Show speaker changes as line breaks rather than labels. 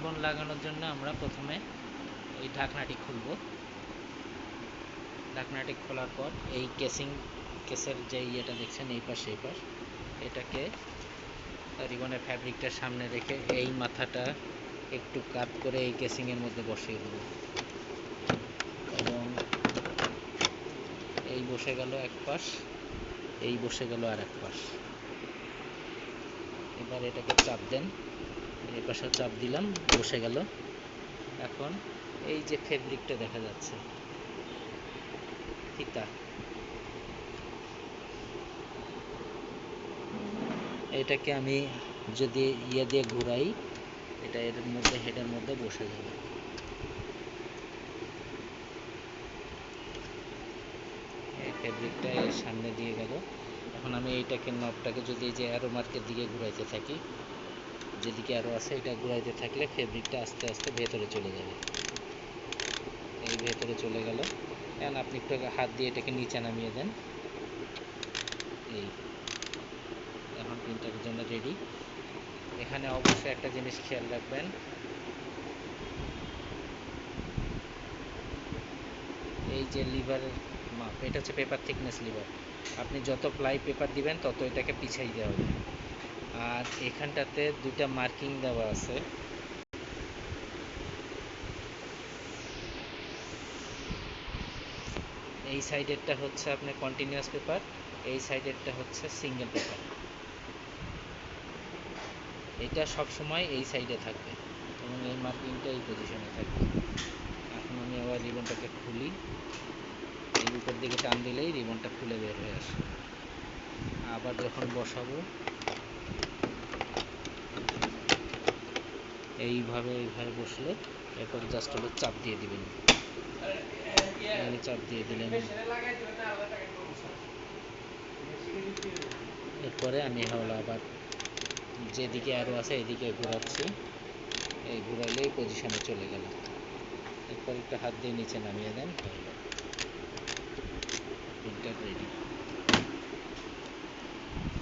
Ribbon লাগানোর জন্য আমরা প্রথমে এই ঢাকনাটি খুলব। ঢাকনাটি খোলার পর এই কেসের যে ইয়েটা দেখছেন এই পাশ এটাকে রিবনের ফ্যাব্রিকটার সামনে রেখে এই মাথাটা একটু কাট করে এই কেসিংয়ের মধ্যে বসিয়ে দেব এবং এই বসে গেল এক পাশ, এই বসে গেল আর এক পাশ। এবার এটাকে চাপ দেন, এই পাশে চাপ দিলাম, বসে গেল। এখন এই যে ফেব্রিকটা দেখা যাচ্ছে ফিতা, এটাকে আমি যদি ইয়ে দিয়ে ঘুরাই এটা এর মধ্যে হেডের মধ্যে বসে যাবে। এই ফেব্রিকটা এর সামনে দিয়ে গেল। এখন আমি এইটাকে নবটাকে যদি এই যে অ্যারো মার্কের দিকে ঘুরাইতে থাকি, যেদিকে অ্যারো আছে এটা ঘুরাইতে থাকলে ফেব্রিকটা আস্তে আস্তে ভেতরে চলে যাবে। এই ভেতরে চলে গেল। এখন আপনি একটু হাত দিয়ে এটাকে নিচে নামিয়ে দেন। এই এখন প্রিন্টারের জন্য রেডি। এখানে অবশ্যই একটা জিনিস খেয়াল রাখবেন, এই যে লিভারের মাপ, এটা হচ্ছে পেপার থিকনেস লিভার। আপনি যত প্লাই পেপার দিবেন তত এটাকে পিছাই দেওয়া হবে। আর এখানটাতে দুইটা মার্কিং দেওয়া আছে, এই সাইডেরটা হচ্ছে আপনার কন্টিনিউয়াস পেপার, এই সাইডেরটা হচ্ছে সিঙ্গেল পেপার। এটা সব সময় এই সাইডে থাকবে এবং এই মার্কিংটা এই পজিশনে থাকবে। এখন আমি আবার রিবনটাকে খুলি, এই উপর দিকে টান দিলেই রিবনটা খুলে বের হয়ে আসে। আবার যখন বসাবো এইভাবে বসলে এরপর জাস্ট হলো চাপ দিয়ে দিবেন, চাপ দিয়ে দিলেন। এরপরে আমি হলো আবার যেদিকে আরও আছে এদিকে ঘোরাচ্ছি, এই ঘুরাইলে এই পজিশনে চলে গেল। এরপর একটু হাত দিয়ে নিচে নামিয়ে দেন, প্রিন্টার রেডি।